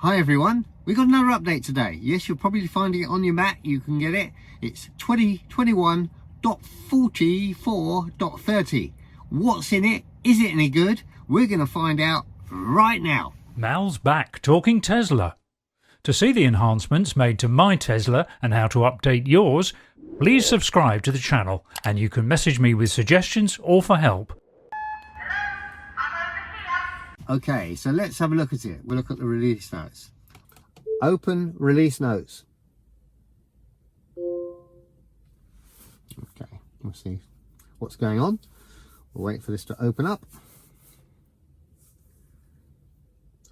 Hi everyone, we got another update today. Yes, you're probably finding it on your Mac. You can get it. It's 2021.44.30. What's in it? Is it any good? We're going to find out right now. Mal's back talking Tesla. To see the enhancements made to my Tesla and how to update yours, please subscribe to the channel and you can message me with suggestions or for help. Okay, so let's have a look at it. We'll look at the release notes. Open release notes. Okay, we'll see what's going on. We'll wait for this to open up.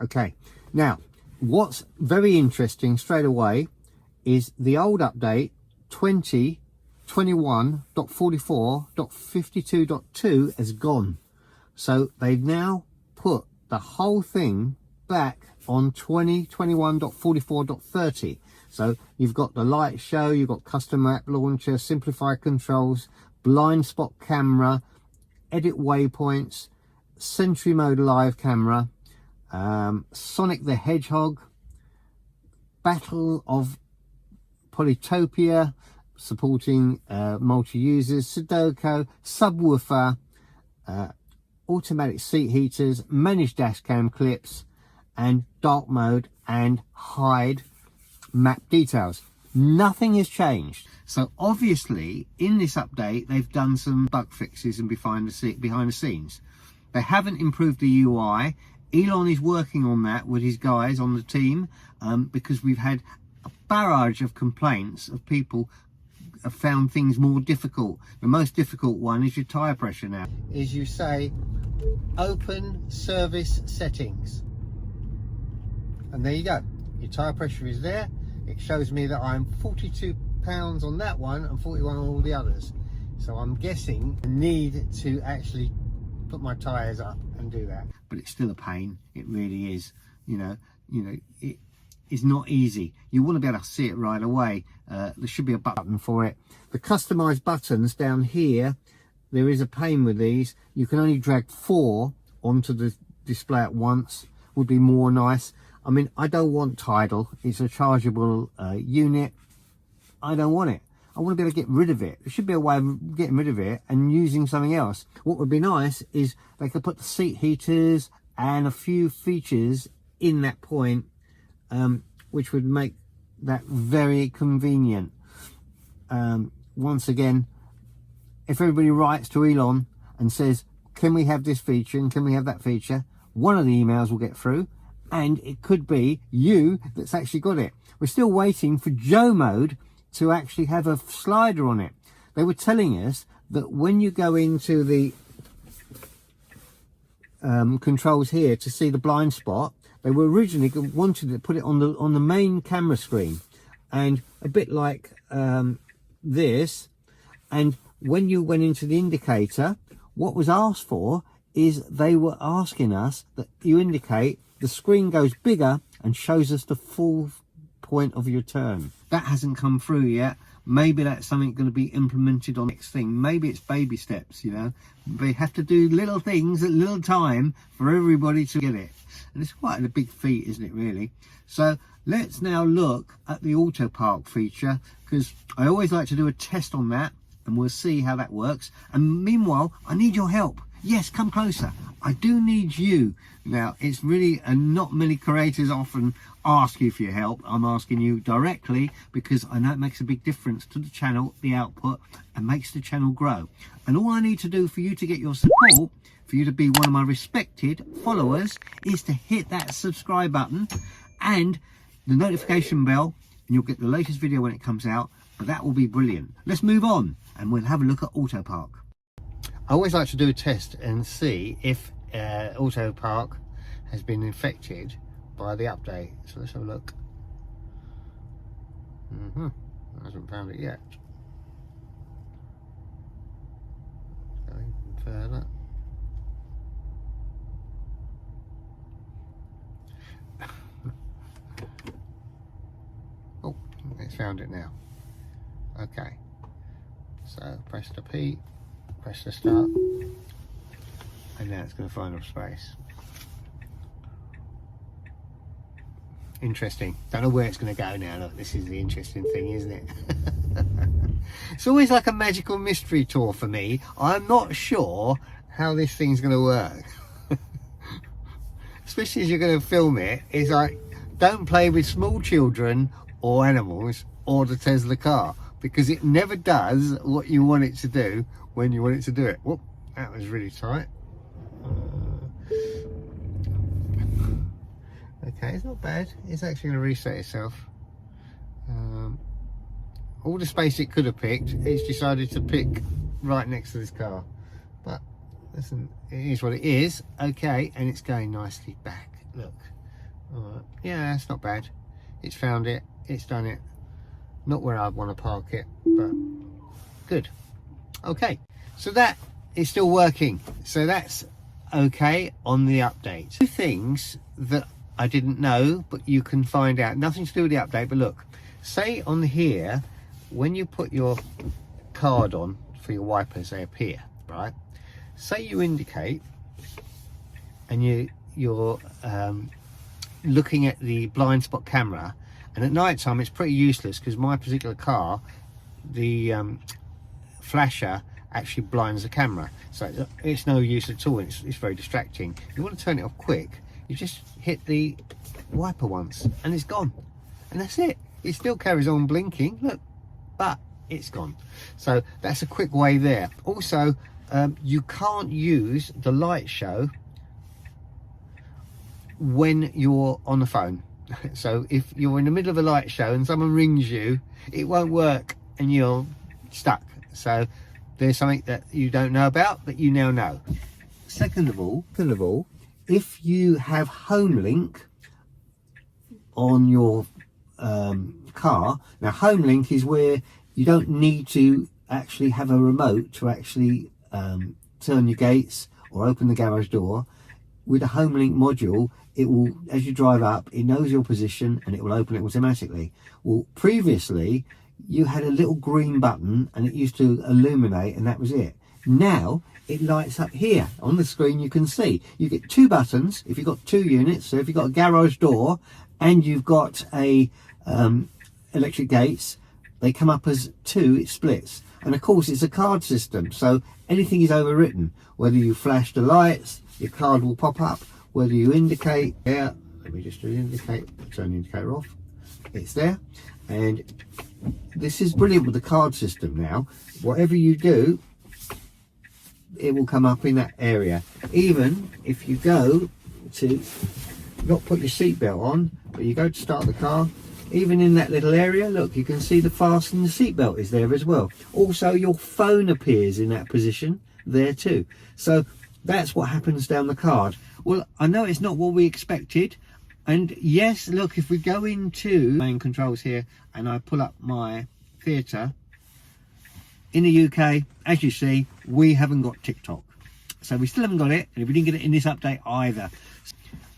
Okay, now what's very interesting straight away is the old update 2021.44.52.2 has gone. So they've now put the whole thing back on 2021.44.30. So you've got the light show, you've got custom app launcher, simplify controls, blind spot camera, edit waypoints, Sentry mode live camera, Sonic the Hedgehog, Battle of Polytopia, supporting multi-users, Sudoku, subwoofer, automatic seat heaters, manage dash cam clips, and dark mode and hide map details. Nothing has changed. So obviously in this update they've done some bug fixes and behind the scenes. They haven't improved the UI. Elon is working on that with his guys on the team, because we've had a barrage of complaints of people have found things more difficult. The most difficult one is your tire pressure now. Is you say open service settings, and there you go, your tire pressure is there. It shows me that I'm 42 pounds on that one and 41 on all the others, so I'm guessing I need to actually put my tires up and do that. But it's still a pain, it really is. You know it is not easy. You want to be able to see it right away. There should be a button for it. The customized buttons down here, there is a pain with these. You can only drag 4 onto the display at once. Would be more nice. I mean, I don't want Tidal. It's a chargeable unit. I don't want it. I want to be able to get rid of it. There should be a way of getting rid of it and using something else. What would be nice is they could put the seat heaters and a few features in that point, which would make that very convenient. Once again, if everybody writes to Elon and says, can we have this feature and can we have that feature, one of the emails will get through, and it could be you that's actually got it. We're still waiting for Joe mode to actually have a slider on it. They were telling us that when you go into the controls here to see the blind spot, they were originally wanted to put it on the main camera screen, and a bit like this. And when you went into the indicator, what was asked for is they were asking us that you indicate the screen goes bigger and shows us the full point of your turn. That hasn't come through yet. Maybe that's something going to be implemented on the next thing. Maybe it's baby steps, you know. They have to do little things at little time for everybody to get it. And it's quite a big feat, isn't it, really? So let's now look at the auto park feature, because I always like to do a test on that, and we'll see how that works. And meanwhile, I need your help. Yes, come closer. I do need you. Now, it's really, and not many creators often ask you for your help. I'm asking you directly because I know it makes a big difference to the channel, the output, and makes the channel grow. And all I need to do for you to get your support, for you to be one of my respected followers, is to hit that subscribe button and the notification bell, and you'll get the latest video when it comes out. But that will be brilliant. Let's move on and we'll have a look at Auto Park. I always like to do a test and see if Auto Park has been infected by the update. So let's have a look. Hasn't found it yet. Going further. Oh, it's found it now. Okay. So press the P, press the start, and now it's going to find off space. Interesting. Don't know where it's going to go now. Look, this is the interesting thing, isn't it? It's always like a magical mystery tour for me. I'm not sure how this thing's going to work. Especially as you're going to film it. It's like, don't play with small children or animals or the Tesla car, because it never does what you want it to do when you want it to do it. Whoop, that was really tight. Okay, it's not bad. It's actually going to reset itself. All the space it could have picked, it's decided to pick right next to this car. But listen, it is what it is. Okay, and it's going nicely back. Look. Alright. Yeah, that's not bad. It's found it. It's done it. Not where I'd want to park it, but good. Okay, so that is still working. So that's okay on the update. Two things that I didn't know, but you can find out. Nothing to do with the update, but look, say on here, when you put your card on for your wipers, they appear, right? Say you indicate and you're looking at the blind spot camera, and at night time it's pretty useless because my particular car, the flasher actually blinds the camera, so it's no use at all. It's very distracting. You want to turn it off quick, you just hit the wiper once and it's gone, and that's it. It still carries on blinking, look, but it's gone. So that's a quick way there. Also, you can't use the light show when you're on the phone. So if you're in the middle of a light show and someone rings you, it won't work and you're stuck. So there's something that you don't know about that you now know. Second of all, if you have HomeLink on your car, now HomeLink is where you don't need to actually have a remote to actually turn your gates or open the garage door. With a HomeLink module, it will, as you drive up, it knows your position and it will open it automatically. Well, previously you had a little green button and it used to illuminate, and that was it. Now it lights up here on the screen. You can see you get two buttons if you've got two units. So if you've got a garage door and you've got a electric gates, they come up as two, it splits. And of course it's a card system, so anything is overwritten. Whether you flash the lights, your card will pop up. Whether you indicate, yeah, let me just do the indicate, turn the indicator off, it's there. And this is brilliant with the card system now. Whatever you do, it will come up in that area. Even if you go to not put your seatbelt on, but you go to start the car, even in that little area, look, you can see the fasten the seatbelt is there as well. Also, your phone appears in that position there too. So that's what happens down the card. Well, I know it's not what we expected. And yes, look, if we go into main controls here and I pull up my theatre, in the UK, as you see, we haven't got TikTok. So we still haven't got it, and we didn't get it in this update either.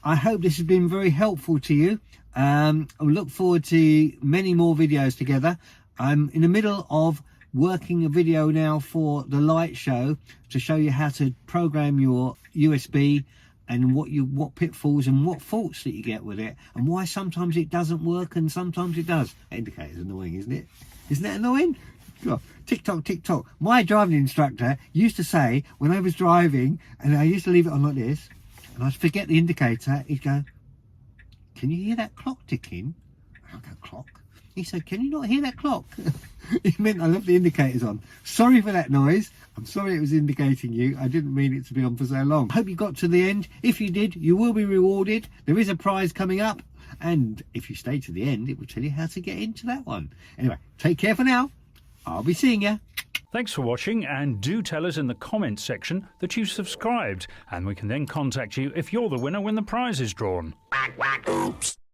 I hope this has been very helpful to you. I look forward to many more videos together. I'm in the middle of working a video now for the light show to show you how to program your USB and what pitfalls and what faults that you get with it, and why sometimes it doesn't work and sometimes it does. That indicator's annoying, isn't it? Isn't that annoying? Oh, TikTok, TikTok. My driving instructor used to say when I was driving and I used to leave it on like this and I'd forget the indicator, he'd go, "Can you hear that clock ticking?" I'd go, "Clock?" He said, "Can you not hear that clock?" It meant I left the indicators on. Sorry for that noise. I'm sorry it was indicating you. I didn't mean it to be on for so long. Hope you got to the end. If you did, you will be rewarded. There is a prize coming up. And if you stay to the end, it will tell you how to get into that one. Anyway, take care for now. I'll be seeing you. Thanks for watching, and do tell us in the comments section that you've subscribed, and we can then contact you if you're the winner when the prize is drawn. Quack, quack. Oops.